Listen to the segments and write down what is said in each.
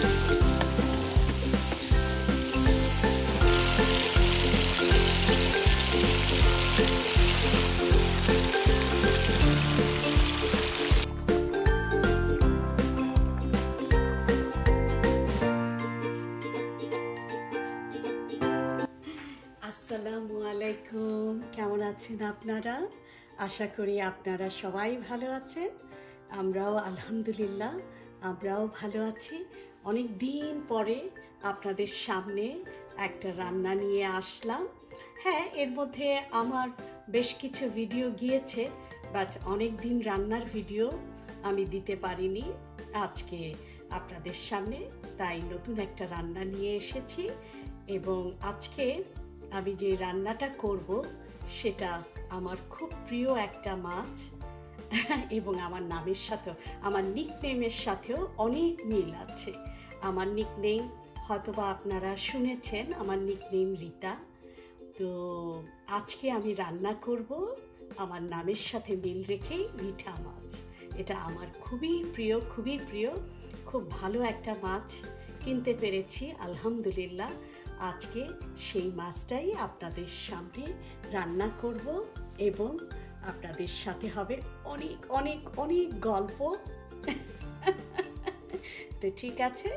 আসসালামু আলাইকুম, কেমন আছেন আপনারা? আশা করি আপনারা সবাই ভালো আছেন। আমরাও আলহামদুলিল্লাহ আমরাও ভালো আছি। অনেক দিন পরে আপনাদের সামনে একটা রান্না নিয়ে আসলাম। হ্যাঁ, এর মধ্যে আমার বেশ কিছু ভিডিও গিয়েছে, বাট অনেক দিন রান্নার ভিডিও আমি দিতে পারিনি। আজকে আপনাদের সামনে তাই নতুন একটা রান্না নিয়ে এসেছি, এবং আজকে আমি যে রান্নাটা করব সেটা আমার খুব প্রিয় একটা মাছ, এবং আমার নামের সাথেও, আমার নিকনেমের সাথেও অনেক মিল আছে। আমার নিকনেম হয়তোবা আপনারা শুনেছেন, আমার নিকনেম রিতা। তো আজকে আমি রান্না করব আমার নামের সাথে মিল রেখেই রিঠা মাছ। এটা আমার খুবই প্রিয়, খুবই প্রিয়, খুব ভালো একটা মাছ কিনতে পেরেছি আলহামদুলিল্লাহ। আজকে সেই মাছটাই আপনাদের সামনে রান্না করব, এবং আপনাদের সাথে হবে অনেক অনেক অনেক গল্প। তো ঠিক আছে,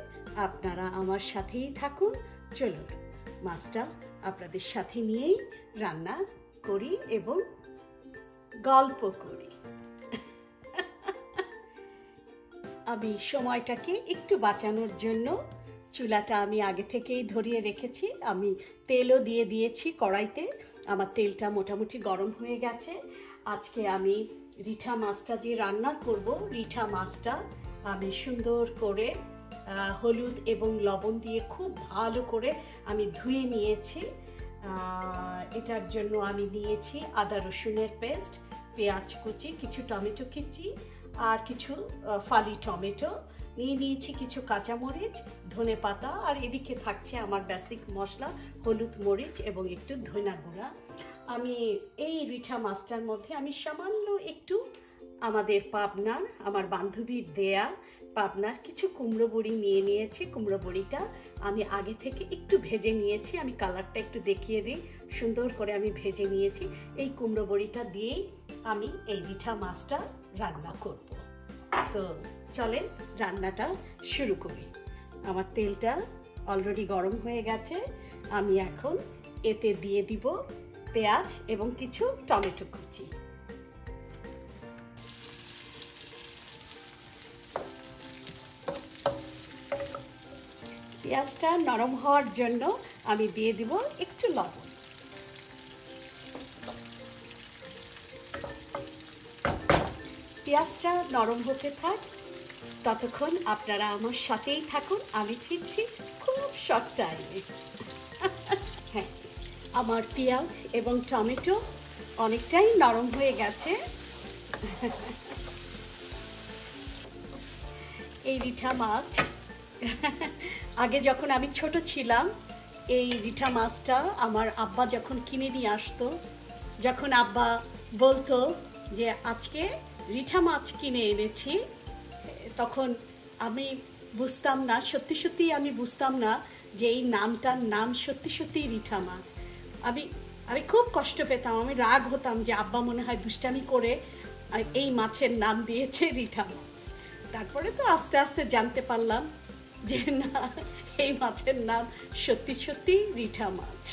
আপনারা আমার সাথেই থাকুন। চলুন মাছটা আপনাদের সাথে নিয়েই রান্না করি এবং গল্প করি। আমি সময়টাকে একটু বাঁচানোর জন্য চুলাটা আমি আগে থেকেই ধরিয়ে রেখেছি। আমি তেলও দিয়ে দিয়েছি কড়াইতে। আমার তেলটা মোটামুটি গরম হয়ে গেছে। আজকে আমি রিঠা মাছটা যে রান্না করব, রিঠা মাছটা আমি সুন্দর করে হলুদ এবং লবণ দিয়ে খুব ভালো করে আমি ধুয়ে নিয়েছি। এটার জন্য আমি নিয়েছি আদা রসুনের পেস্ট, পেঁয়াজ কুচি, কিছু টমেটো কুচি, আর কিছু ফালি টমেটো নিয়ে নিয়েছি, কিছু কাঁচামরিচ, ধনে পাতা, আর এদিকে থাকছে আমার বেসিক মশলা হলুদ, মরিচ এবং একটু ধনা গুঁড়া। আমি এই রিঠা মাছটার মধ্যে আমি সামান্য একটু আমাদের পাবনার, আমার বান্ধবীর দেয়া পাবনার কিছু কুমড়ো বড়ি নিয়ে নিয়েছি। কুমড়ো বড়িটা আমি আগে থেকে একটু ভেজে নিয়েছি। আমি কালারটা একটু দেখিয়ে দিই, সুন্দর করে আমি ভেজে নিয়েছি। এই কুমড়ো বড়িটা দিয়েই আমি এই রিঠা মাছটা রান্না করব। তো চলেন রান্নাটা শুরু করি। আমার তেলটা অলরেডি গরম হয়ে গেছে। আমি এখন এতে দিয়ে দিব পেঁয়াজ এবং কিছু টমেটো কুচি। পেঁয়াজটা নরম হওয়ার জন্য আমি দিয়ে দিব একটু লবণ। পেঁয়াজটা নরম হতে থাক, ততক্ষণ আপনারা আমার সাথেই থাকুন। আমি ফিরছি খুব শর্ট টাইমে। হ্যাঁ, আমার পেঁয়াজ এবং টমেটো অনেকটাই নরম হয়ে গেছে। এই রিঠা মাছ আগে যখন আমি ছোট ছিলাম, এই রিঠা মাছটা আমার আব্বা যখন কিনে নিয়ে আসতো, যখন আব্বা বলতো যে আজকে রিঠা মাছ কিনে এনেছি, তখন আমি বুঝতাম না, সত্যি সত্যি আমি বুঝতাম না যে এই নামটার নাম সত্যি সত্যি রিঠা মাছ। আমি খুব কষ্ট পেতাম, আমি রাগ হতাম যে আব্বা মনে হয় দুষ্টামি করে এই মাছের নাম দিয়েছে রিঠা মাছ। তারপরে তো আস্তে আস্তে জানতে পারলাম যে না, এই মাছের নাম সত্যি সত্যি রিঠা মাছ।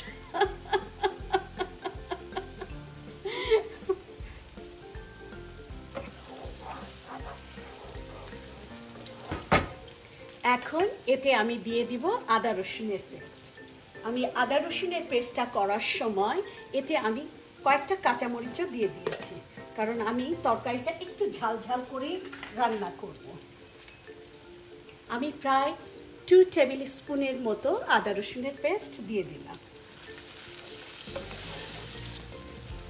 এখন এতে আমি দিয়ে দিব আদা রসুনের পেস্ট। আমি আদা রসুনের পেস্টটা করার সময় এতে আমি কয়েকটা কাঁচামরিচও দিয়ে দিয়েছি, কারণ আমি তরকারিটা একটু ঝাল ঝাল করে রান্না করব। আমি প্রায় 2 টেবিল স্পুনের মতো আদা রসুনের পেস্ট দিয়ে দিলাম।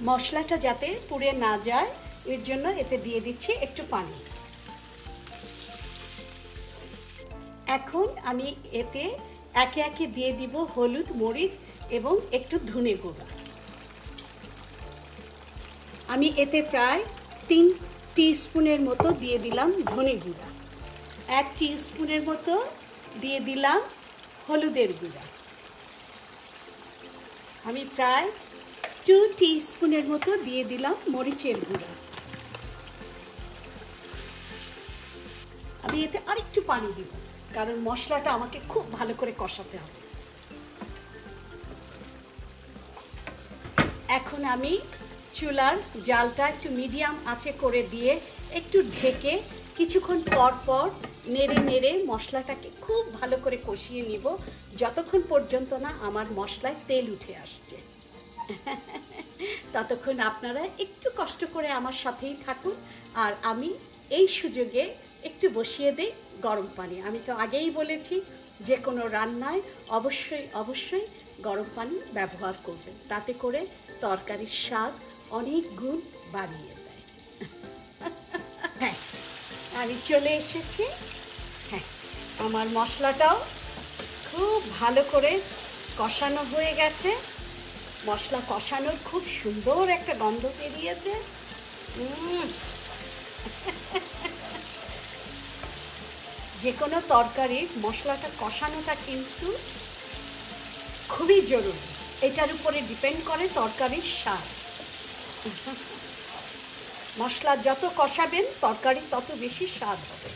মশলাটা যাতে পুড়ে না যায় এর জন্য এতে দিয়ে দিচ্ছি একটু পানি। এখন আমি এতে একে একে দিয়ে দিব হলুদ, মরিচ এবং একটু ধনে গুঁড়া। আমি এতে প্রায় 3 টিস্পুনের মতো দিয়ে দিলাম ধনে গুঁড়া, 1 টিস্পুনের মতো দিয়ে দিলাম হলুদের গুঁড়া। আমি প্রায় 2 টিস্পুনের মতো দিয়ে দিলাম মরিচের গুঁড়া। আমি এতে আরেকটু পানি দিব, কারণ মশলাটা আমাকে খুব ভালো করে কষাতে হবে। এখন আমি চুলার জালটা একটু মিডিয়াম আঁচে করে দিয়ে একটু ঢেকে কিছুক্ষণ পর পর নেড়ে নেড়ে মশলাটাকে খুব ভালো করে কষিয়ে নিব, যতক্ষণ পর্যন্ত না আমার মশলায় তেল উঠে আসছে। ততক্ষণ আপনারা একটু কষ্ট করে আমার সাথেই থাকুন। আর আমি এই সুযোগে একটু বসিয়ে দিই গরম পানি। আমি তো আগেই বলেছি যে কোনো রান্নায় অবশ্যই অবশ্যই গরম পানি ব্যবহার করবেন, তাতে করে তরকারির স্বাদ অনেক গুণ বাড়িয়ে দেয়। হ্যাঁ, আমি চলে এসেছি। হ্যাঁ, আমার মশলাটাও খুব ভালো করে কষানো হয়ে গেছে। মশলা কষানোর খুব সুন্দর একটা গন্ধ বেরিয়েছে। যে কোনো তরকারির মশলাটা কষানোটা কিন্তু খুবই জরুরি। এটার উপরে ডিপেন্ড করে তরকারির স্বাদ। মশলা যত কষাবেন তরকারি তত বেশি স্বাদ হবে।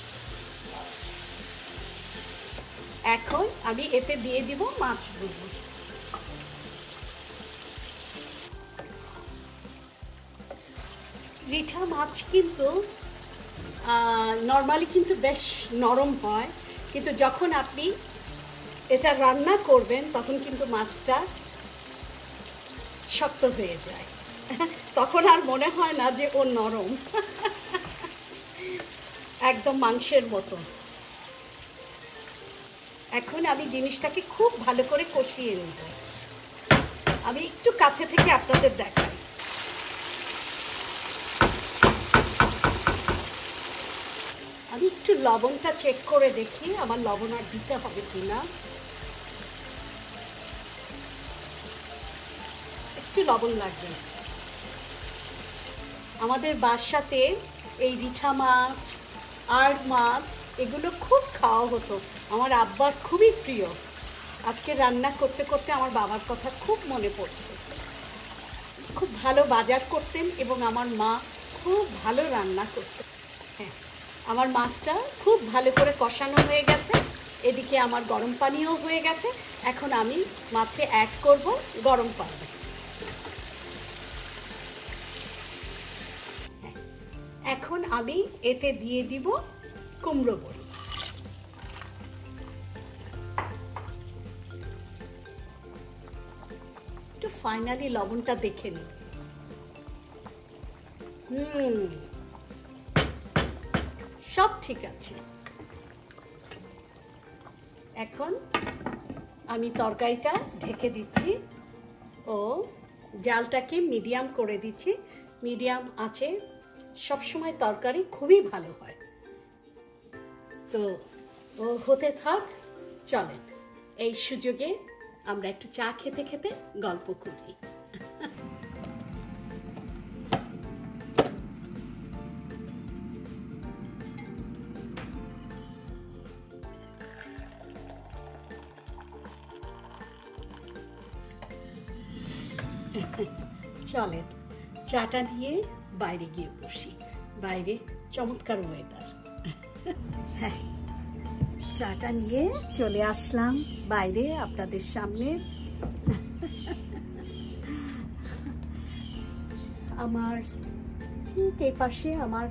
এখন আমি এতে দিয়ে দিব মাছগুলো। রিঠা মাছ কিন্তু নর্মালি কিন্তু বেশ নরম হয়, কিন্তু যখন আপনি এটা রান্না করবেন তখন কিন্তু মাছটা শক্ত হয়ে যায়। তখন আর মনে হয় না যে ও নরম, একদম মাংসের মতো। এখন আমি জিনিসটাকে খুব ভালো করে কষিয়ে নেব। আমি একটু কাছে থেকে আপনাদের দেখাই। আমি একটু লবণটা চেক করে দেখি আমার লবণ আর দিতে হবে কিনা। একটু লবণ লাগবে। আমাদের বাসাতে এই রিঠা মাছ, আড় মাছ এগুলো খুব খাওয়া হতো। আমার আব্বার খুবই প্রিয়। আজকে রান্না করতে করতে আমার বাবার কথা খুব মনে পড়ছে। খুব ভালো বাজার করতেন এবং আমার মা খুব ভালো রান্না করতেন। হ্যাঁ, আমার মাছটা খুব ভালো করে কষানো হয়ে গেছে। এদিকে আমার গরম পানিও হয়ে গেছে। এখন আমি মাছে অ্যাড করব গরম পানি। এখন আমি এতে দিয়ে দিব কুমড়ো বড়ি। একটু ফাইনালি লবণটা দেখে নিই। সব ঠিক আছে। এখন আমি তরকারিটা ঢেকে দিচ্ছি ও জালটাকে মিডিয়াম করে দিচ্ছি। মিডিয়াম আছে সবসময় তরকারি খুবই ভালো হয়। তো ও হতে থাক, চলেন এই সুযোগে আমরা একটু চা খেতে খেতে গল্প করি। চলেন চাটা নিয়ে বাইরে গিয়ে বসি। বাইরে চমৎকার ওয়েদার। হ্যাঁ, চাটা নিয়ে চলে আসলাম বাইরে আপনাদের সামনে। আমার ঠিক এই পাশে আমার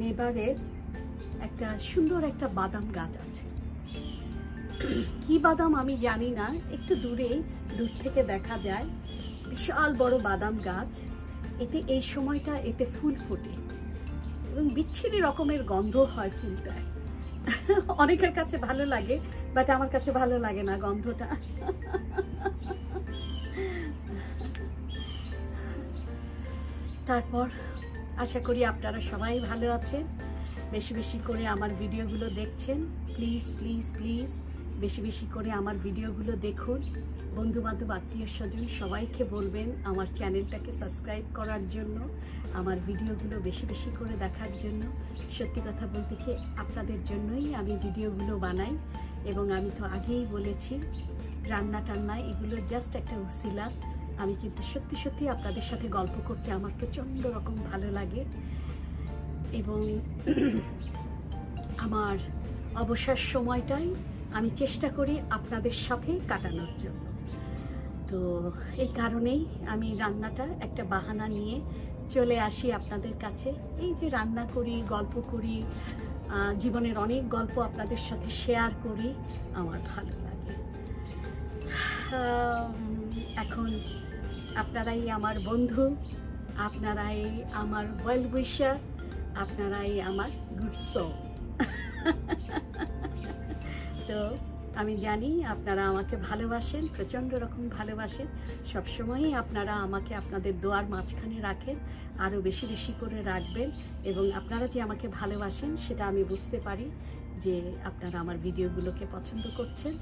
নেবারের একটা সুন্দর একটা বাদাম গাছ আছে। কি বাদাম আমি জানি না, একটু দূর থেকে দেখা যায় বিশাল বড় বাদাম গাছ। এতে এই সময়টা এতে ফুল ফোটে এবং বিচ্ছিরি রকমের গন্ধ হয় ফুলটায়। অনেকের কাছে ভালো লাগে, বাট আমার কাছে ভালো লাগে না গন্ধটা। তারপর আশা করি আপনারা সবাই ভালো আছেন, বেশি বেশি করে আমার ভিডিওগুলো দেখছেন। প্লিজ প্লিজ প্লিজ বেশি বেশি করে আমার ভিডিওগুলো দেখুন। বন্ধুবান্ধব, আত্মীয় স্বজন সবাইকে বলবেন আমার চ্যানেলটাকে সাবস্ক্রাইব করার জন্য, আমার ভিডিওগুলো বেশি বেশি করে দেখার জন্য। সত্যি কথা বলতে কি আপনাদের জন্যই আমি ভিডিওগুলো বানাই। এবং আমি তো আগেই বলেছি রান্না টান্না এগুলো জাস্ট একটা উসিলা। আমি কিন্তু সত্যি সত্যি আপনাদের সাথে গল্প করতে আমার প্রচণ্ড রকম ভালো লাগে এবং আমার অবসর সময়টাই আমি চেষ্টা করি আপনাদের সাথে কাটানোর জন্য। তো এই কারণেই আমি রান্নাটা একটা বাহানা নিয়ে চলে আসি আপনাদের কাছে। এই যে রান্না করি, গল্প করি, জীবনের অনেক গল্প আপনাদের সাথে শেয়ার করি, আমার ভালো লাগে। এখন আপনারাই আমার বন্ধু, আপনারাই আমার ওয়েল উইশার, আপনারাই আমার গুড সোল। তো আমি জানি আপনারা আমাকে ভালোবাসেন, প্রচণ্ড রকম ভালোবাসেন। সবসময়ই আপনারা আমাকে আপনাদের দোয়ার মাঝখানে রাখেন, আরও বেশি বেশি করে রাখবেন। এবং আপনারা যে আমাকে ভালোবাসেন সেটা আমি বুঝতে পারি যে আপনারা আমার ভিডিওগুলোকে পছন্দ করছেন।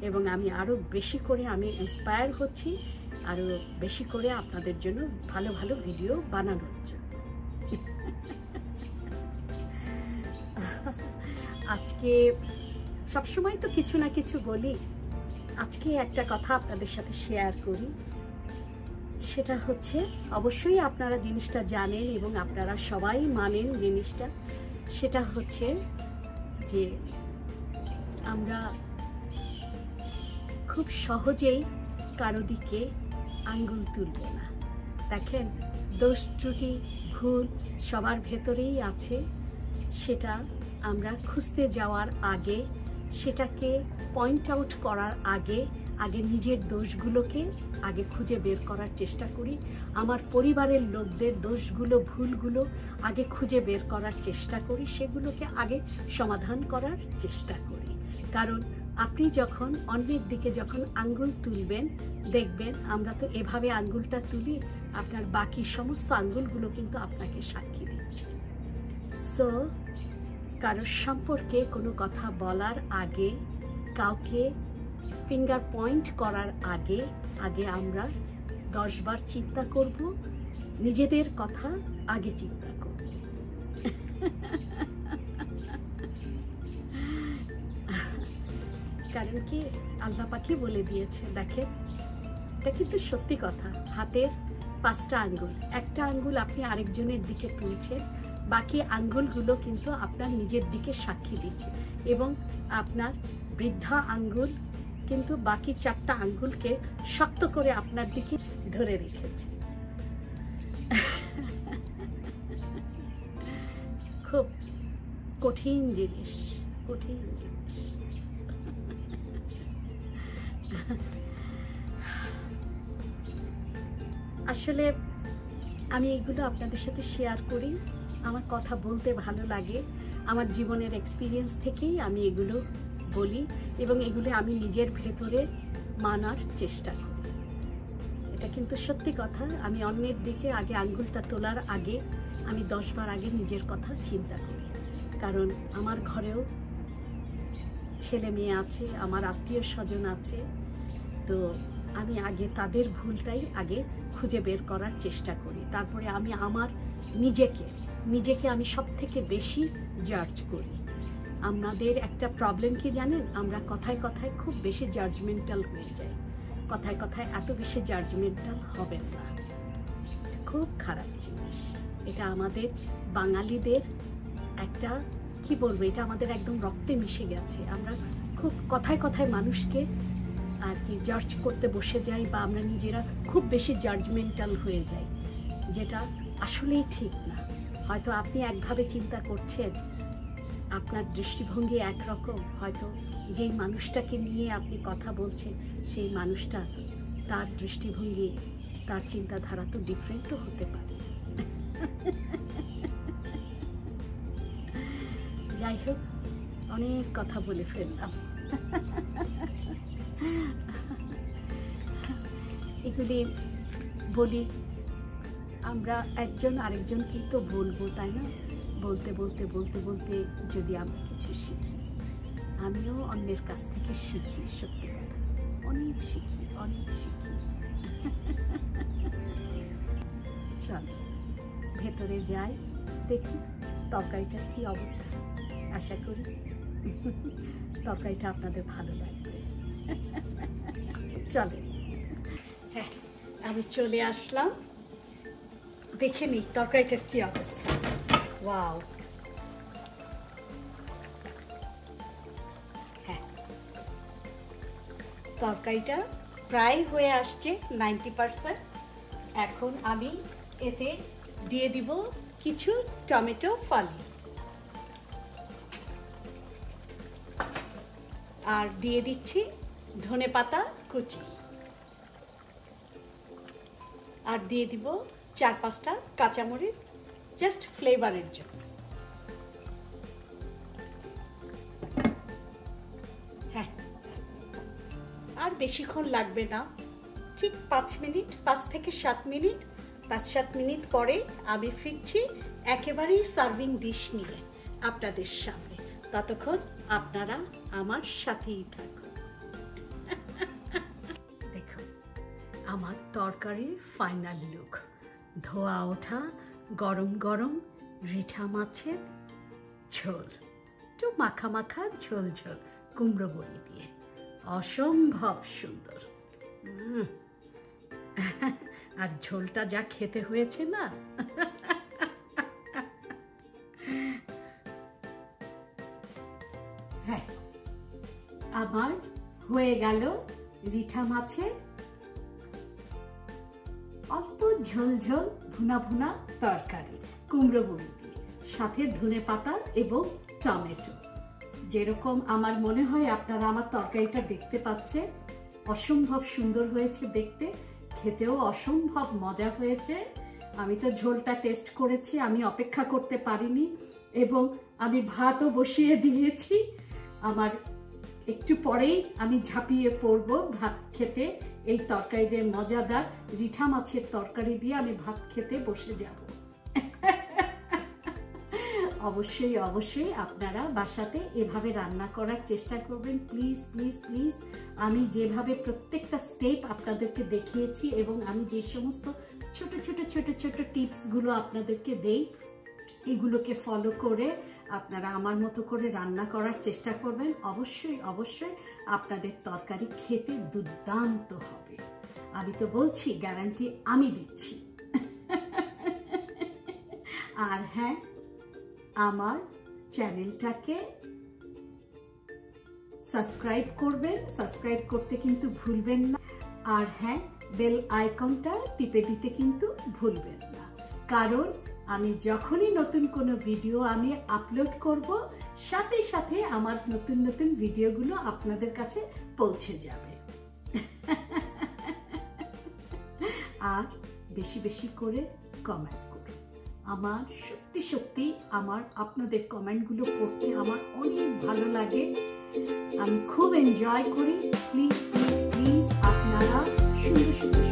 এবং আমি আরও বেশি করে আমি ইন্সপায়ার হচ্ছি আরও বেশি করে আপনাদের জন্য ভালো ভালো ভিডিও বানানোর জন্য। আজকে সবসময় তো কিছু না কিছু বলি, আজকে একটা কথা আপনাদের সাথে শেয়ার করি। সেটা হচ্ছে, অবশ্যই আপনারা জিনিসটা জানেন এবং আপনারা সবাই মানেন জিনিসটা। সেটা হচ্ছে যে আমরা খুব সহজেই কারো দিকে আঙ্গুল তুলব না। দেখেন, দোষ ত্রুটি ভুল সবার ভেতরেই আছে। সেটা আমরা খুঁজতে যাওয়ার আগে, সেটাকে পয়েন্ট আউট করার আগে নিজের দোষগুলোকে আগে খুঁজে বের করার চেষ্টা করি। আমার পরিবারের লোকদের দোষগুলো ভুলগুলো আগে খুঁজে বের করার চেষ্টা করি, সেগুলোকে আগে সমাধান করার চেষ্টা করি। কারণ আপনি যখন অন্যের দিকে যখন আঙ্গুল তুলবেন, দেখবেন আমরা তো এভাবে আঙ্গুলটা তুলি, আপনার বাকি সমস্ত আঙ্গুলগুলো কিন্তু আপনাকে সাক্ষী দিচ্ছে। সো কারোর সম্পর্কে কোনো কথা বলার আগে, কাউকে ফিঙ্গার পয়েন্ট করার আগে আমরা 10 বার চিন্তা করব, নিজেদের কথা আগে চিন্তা করব। কারণ কি, আল্লাহ পাকই বলে দিয়েছে, দেখেন এটা কিন্তু সত্যি কথা, হাতের 5টা আঙ্গুল, একটা আঙ্গুল আপনি আরেকজনের দিকে তুলছেন, বাকি আঙ্গুলগুলো কিন্তু আপনার নিজের দিকে সাক্ষী দিচ্ছে। এবং আপনার বৃদ্ধা আঙ্গুল কিন্তু বাকি 4টা আঙ্গুলকে শক্ত করে আপনার দিকে ধরে রেখেছে। খুব কঠিন জিনিস, কঠিন জিনিস। আসলে আমি এগুলো আপনাদের সাথে শেয়ার করি, আমার কথা বলতে ভালো লাগে, আমার জীবনের এক্সপিরিয়েন্স থেকেই আমি এগুলো বলি এবং এগুলো আমি নিজের ভেতরে মানার চেষ্টা করি। এটা কিন্তু সত্যি কথা। আমি অন্যের দিকে আগে আঙ্গুলটা তোলার আগে আমি 10 বার আগে নিজের কথা চিন্তা করি। কারণ আমার ঘরেও ছেলে মেয়ে আছে, আমার আত্মীয় স্বজন আছে, তো আমি আগে তাদের ভুলটাই আগে খুঁজে বের করার চেষ্টা করি। তারপরে আমি আমার নিজেকে আমি সব থেকে বেশি জাজ করি। আমাদের একটা প্রবলেম কি জানেন, আমরা কথায় কথায় খুব বেশি জাজমেন্টাল হয়ে যাই। কথায় কথায় এত বেশি জাজমেন্টাল হবেন না, খুব খারাপ জিনিস। এটা আমাদের বাঙালিদের একটা কি বলবো, এটা আমাদের একদম রক্তে মিশে গেছে। আমরা খুব কথায় কথায় মানুষকে আর কি জাজ করতে বসে যাই, বা আমরা নিজেরা খুব বেশি জাজমেন্টাল হয়ে যাই, যেটা আসলেই ঠিক না। হয়তো আপনি একভাবে চিন্তা করছেন, আপনার দৃষ্টিভঙ্গি একরকম, হয়তো যেই মানুষটাকে নিয়ে আপনি কথা বলছেন সেই মানুষটা, তার দৃষ্টিভঙ্গি, তার চিন্তাধারা তো ডিফারেন্টও হতে পারে। যাই হোক, অনেক কথা বলে ফেললাম। এগুলি বলি, আমরা একজন আরেকজনকেই তো বলবো, তাই না? বলতে বলতে বলতে বলতে যদি আমরা কিছু শিখি, আমিও অন্যের কাছ থেকে শিখি, সত্যি কথা অনেক শিখি, অনেক শিখি। চল ভেতরে যাই, দেখি তরকারিটার কি অবস্থা। আশা করি তরকারিটা আপনাদের ভালো লাগবে। চলে, হ্যাঁ আমি চলে আসলাম, দেখে নিই তরকারিটার কি অবস্থা। ওয়াও, হ্যাঁ তরকারিটা প্রায় হয়ে আসছে 90%। এখন আমি এতে দিয়ে দিব কিছু টমেটো ফালি, আর দিয়ে দিচ্ছি ধনেপাতা কুচি, আর দিয়ে দিব 4-5টা কাঁচামরিচ জাস্ট ফ্লেভারের জন্য। হ্যাঁ আর বেশিক্ষণ লাগবে না, ঠিক 5 মিনিট, 5 থেকে 7 মিনিট। 5-7 মিনিট পরে আমি ফিরছি একেবারেই সার্ভিং ডিশ নিয়ে আপনাদের সামনে। ততক্ষণ আপনারা আমার সাথেই থাকুন। দেখুন আমার তরকারির ফাইনাল লুক, ধোয়া ওঠা গরম গরম রিঠা মাছের ঝোল, একটু মাখা মাখা ঝোল ঝোল কুমড়ো বড়ি দিয়ে, অসম্ভব সুন্দর। আর ঝোলটা যা খেতে হয়েছে না, হ্যাঁ আমার হয়ে গেল রিঠা মাছের অল্প ঝোল ঝোল ভুনা ভুনা তরকারি কুমড়ো বড়ি দিয়ে, সাথে ধনেপাতা এবং টমেটো। যেরকম আমার মনে হয় আপনারা আমার তরকারিটা দেখতে পাচ্ছেন, অসম্ভব সুন্দর হয়েছে দেখতে, খেতেও অসম্ভব মজা হয়েছে। আমি তো ঝোলটা টেস্ট করেছি, আমি অপেক্ষা করতে পারিনি, এবং আমি ভাতও বসিয়ে দিয়েছি। আমার একটু পরেই আমি ঝাঁপিয়ে পড়ব ভাত খেতে। এই তরকারি দিয়ে, মজাদার রিঠা মাছের তরকারি দিয়ে আমি ভাত খেতে বসে যাব। অবশ্যই অবশ্যই আপনারা বাসাতে এভাবে রান্না করার চেষ্টা করবেন, প্লিজ প্লিজ প্লিজ। আমি যেভাবে প্রত্যেকটা স্টেপ আপনাদেরকে দেখিয়েছি, এবং আমি যে সমস্ত ছোট ছোট ছোট ছোট টিপসগুলো আপনাদেরকে দেই, এগুলোকে ফলো করে আপনারা আমার মতো করে রান্না করার চেষ্টা করবেন। অবশ্যই অবশ্যই আপনাদের তরকারি খেতে দুর্দান্ত হবে। আমি তো বলছি, গ্যারান্টি আমি দিচ্ছি। আর হ্যাঁ, আমার চ্যানেলটাকে সাবস্ক্রাইব করবেন, সাবস্ক্রাইব করতে কিন্তু ভুলবেন না। আর হ্যাঁ, বেল আইকনটা টিপে দিতে কিন্তু ভুলবেন না, কারণ আমি যখনই নতুন কোনো ভিডিও আমি আপলোড করব, সাথে সাথে আমার নতুন নতুন ভিডিওগুলো আপনাদের কাছে পৌঁছে যাবে। আর বেশি বেশি করে কমেন্ট করুন। আমার সত্যি সত্যি আপনাদের কমেন্টগুলো পড়তে আমার অনেক ভালো লাগে, আমি খুব এনজয় করি। প্লিজ প্লিজ প্লিজ আপনারা সুন্দর সুন্দর